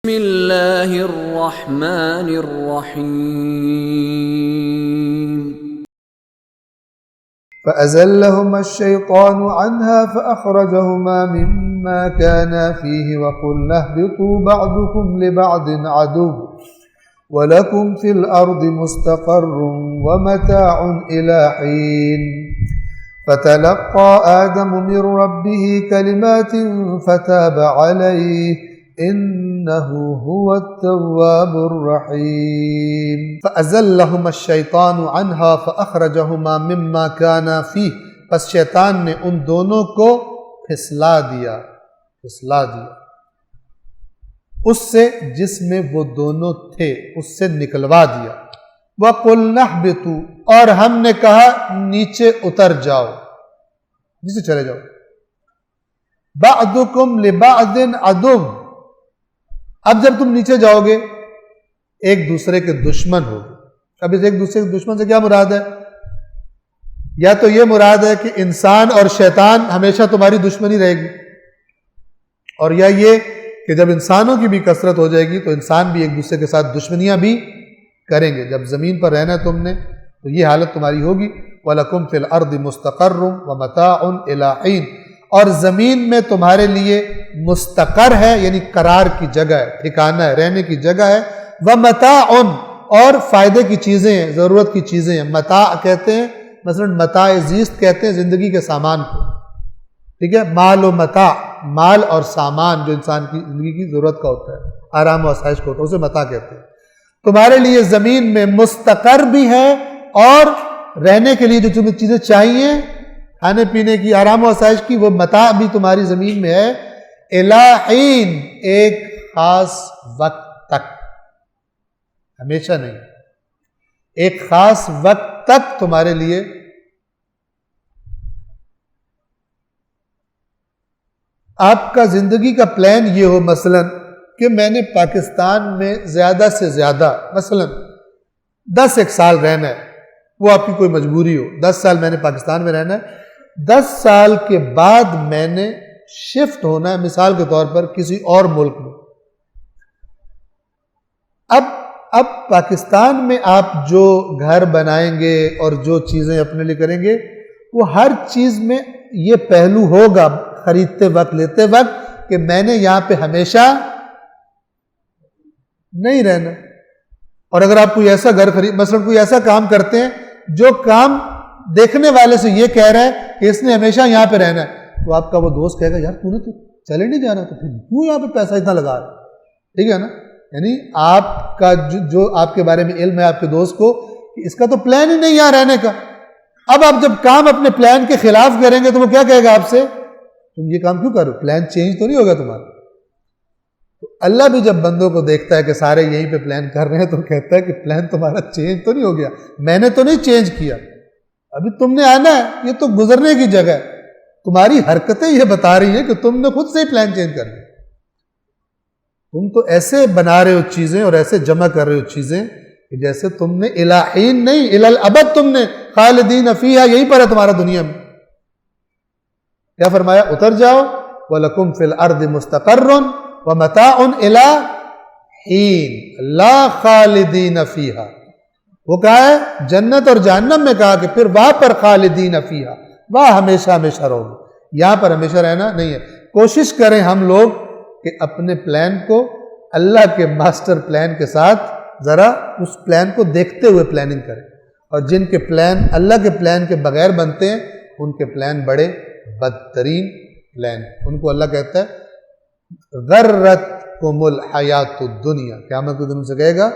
بسم اللہ الرحمن الرحیم فأزلهما الشيطان عنها فأخرجهما مما كانا فيه وقلنا اهبطوا بعضكم لبعض عدو ولكم في الأرض مستقر ومتاع إلى حين فتلقى آدم من ربه كلمات فتاب عليه إنه هو التواب الرحيم فأزلهما الشيطان عنها فأخرجهما مما كانا فيه پس شیطان نے ان دونوں کو پھسلا دیا اس سے جس میں وہ دونوں تھے اس سے نکلوا دیا وَقُلْنَا اهْبِطُوا اور ہم نے کہا نیچے اتر جاؤ، نیچے چلے جاؤ، بَعْضُكُمْ لِبَعْضٍ عَدُوٌّ اب جب تم نیچے جاؤ گے ایک دوسرے کے دشمن ہوگے۔ اب اس ایک دوسرے کے دشمن سے کیا مراد ہے؟ یا تو یہ مراد ہے کہ انسان اور شیطان ہمیشہ تمہاری دشمنی رہے گی، اور یا یہ کہ جب انسانوں کی بھی کثرت ہو جائے گی تو انسان بھی ایک دوسرے کے ساتھ دشمنیاں بھی کریں گے۔ جب زمین پر رہنا ہے تم نے تو یہ حالت تمہاری ہوگی۔ وَلَكُمْ فِي الْأَرْضِ مُسْتَقَرٌّ وَمَتَاعٌ إِلَىٰ حِينٍ اور زمین میں تمہارے لیے مستقر ہے، یعنی قرار کی جگہ ہے، ٹھکانہ ہے، رہنے کی جگہ ہے، وَمَتَاعٌ اور فائدے کی چیزیں ہیں، ضرورت کی چیزیں ہیں۔ متاع کہتے ہیں، مثلا متاع زیست کہتے ہیں زندگی کے سامان کو، ٹھیک ہے، مال و متاع، مال اور سامان جو انسان کی زندگی کی ضرورت کا ہوتا ہے، آرام و آسائش کا ہوتا ہے، اسے متاع کہتے ہیں۔ تمہارے لیے زمین میں مستقر بھی ہے اور رہنے کے لیے جو تمہیں چیزیں چاہیے، کھانے پینے کی، آرام و آسائش کی، وہ متاع بھی تمہاری زمین میں ہے، اِلیٰ حین ایک خاص وقت تک، ہمیشہ نہیں، ایک خاص وقت تک تمہارے لیے۔ آپ کا زندگی کا پلان یہ ہو مثلا کہ میں نے پاکستان میں زیادہ سے زیادہ مثلا 10 سال رہنا ہے، وہ آپ کی کوئی مجبوری ہو، 10 سال میں نے پاکستان میں رہنا ہے، 10 سال کے بعد میں نے شفٹ ہونا ہے مثال کے طور پر کسی اور ملک میں۔ اب پاکستان میں آپ جو گھر بنائیں گے اور جو چیزیں اپنے لیے کریں گے وہ ہر چیز میں یہ پہلو ہوگا خریدتے وقت لیتے وقت کہ میں نے یہاں پہ ہمیشہ نہیں رہنا۔ اور اگر آپ کوئی ایسا گھر مثلا کوئی ایسا کام کرتے ہیں جو کام دیکھنے والے سے یہ کہہ رہا ہے کہ اس نے ہمیشہ یہاں پہ رہنا ہے، تو آپ کا وہ دوست کہے گا یار تو نے تو چلے نہیں جانا، تو پھر کیوں یہاں پہ پیسہ اتنا لگا رہا ہے؟ ٹھیک ہے نا؟ یعنی آپ کا جو آپ کے بارے میں علم ہے آپ کے دوست کو کہ اس کا تو پلان ہی نہیں یہاں رہنے کا۔ اب آپ جب کام اپنے پلان کے خلاف کریں گے تو وہ کیا کہے گا آپ سے؟ تم یہ کام کیوں کرو؟ پلان چینج تو نہیں ہوگا تمہارا۔ تو اللہ بھی جب بندوں کو دیکھتا ہے کہ سارے یہیں پہ پلان کر رہے ہیں تو کہتا ہے کہ پلان تمہارا چینج تو نہیں ہو گیا، میں نے تو نہیں چینج کیا، ابھی تم نے آنا ہے، یہ تو گزرنے کی جگہ ہے، تمہاری حرکتیں یہ بتا رہی ہیں کہ تم نے خود سے ہی پلان چینج کر لیا۔ تم تو ایسے بنا رہے ہو چیزیں اور ایسے جمع کر رہے ہو چیزیں کہ جیسے تم نے الی حین نہیں الی الابد تم نے خالدین فیہا یہیں پر ہے تمہارا دنیا میں۔ کیا فرمایا؟ اتر جاؤ وَلَكُمْ فِي الْأَرْضِ مُسْتَقَرٌّ وَمَتَاعٌ إِلَىٰ حِينٍ لَا خَالِدِينَ فِيهَا۔ وہ کہا ہے جنت اور جہنم میں کہا کہ پھر وہاں پر خالدین فیہا، وہاں ہمیشہ ہمیشہ رہو گے، یہاں پر ہمیشہ رہنا نہیں ہے۔ کوشش کریں ہم لوگ کہ اپنے پلان کو اللہ کے ماسٹر پلان کے ساتھ ذرا اس پلان کو دیکھتے ہوئے پلاننگ کریں، اور جن کے پلان اللہ کے پلان کے بغیر بنتے ہیں ان کے پلان بڑے بدترین پلان، ان کو اللہ کہتا ہے غرتکم الحیات الدنیا، قیامت کے دن سے کہے گا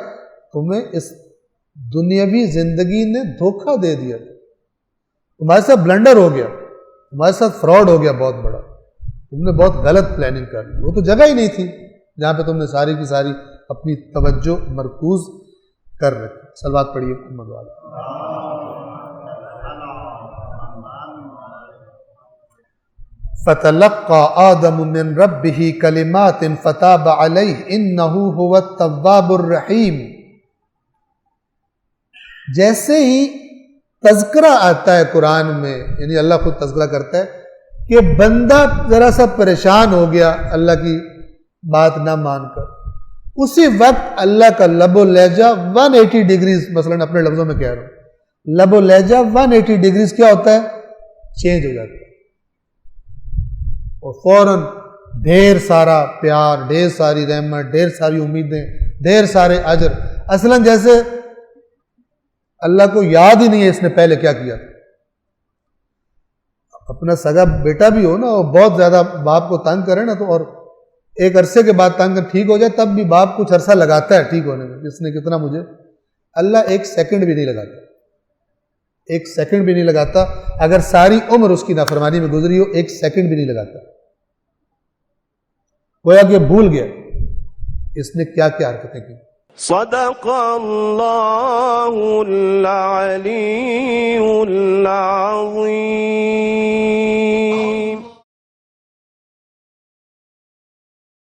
تمہیں اس دنیاوی زندگی نے دھوکہ دے دیا، تمہارے ساتھ بلنڈر ہو گیا، تمہارے ساتھ فراڈ ہو گیا بہت بڑا، تم نے بہت غلط پلاننگ کر لی، وہ تو جگہ ہی نہیں تھی جہاں پہ تم نے ساری کی ساری اپنی توجہ مرکوز کر رکھی۔ صلوات پڑھیے محمد والا۔ فَتَلَقَّى آدَمُ مِن رَبِّهِ كَلِمَاتٍ فَتَابَ عَلَيْهِ إِنَّهُ هُوَ التَّوَّابُ الرَّحِيمُ۔ جیسے ہی تذکرہ آتا ہے قرآن میں، یعنی اللہ خود تذکرہ کرتا ہے کہ بندہ ذرا سا پریشان ہو گیا اللہ کی بات نہ مان کر، اسی وقت اللہ کا لب و لہجہ 180 ڈگریز، مثلاً اپنے لفظوں میں کہہ رہا ہوں، لب و لہجہ 180 ڈگریز کیا ہوتا ہے؟ چینج ہو جاتا ہے، اور فوراً ڈھیر سارا پیار، ڈھیر ساری رحمت، ڈھیر ساری امیدیں، ڈھیر سارے اجر، اصلاً جیسے اللہ کو یاد ہی نہیں ہے اس نے پہلے کیا کیا تھا۔ اپنا سگا بیٹا بھی ہو نا اور بہت زیادہ باپ کو تنگ کرے نا، تو اور ایک عرصے کے بعد تنگ کر ٹھیک ہو جائے، تب بھی باپ کچھ عرصہ لگاتا ہے ٹھیک ہونے میں، اس نے کتنا مجھے، اللہ ایک سیکنڈ بھی نہیں لگاتا، ایک سیکنڈ بھی نہیں لگاتا، اگر ساری عمر اس کی نافرمانی میں گزری ہو ایک سیکنڈ بھی نہیں لگاتا، گویا کہ بھول گیا اس نے کیا کیا حرکتیں کی۔ صدق اللہ العلی العظیم۔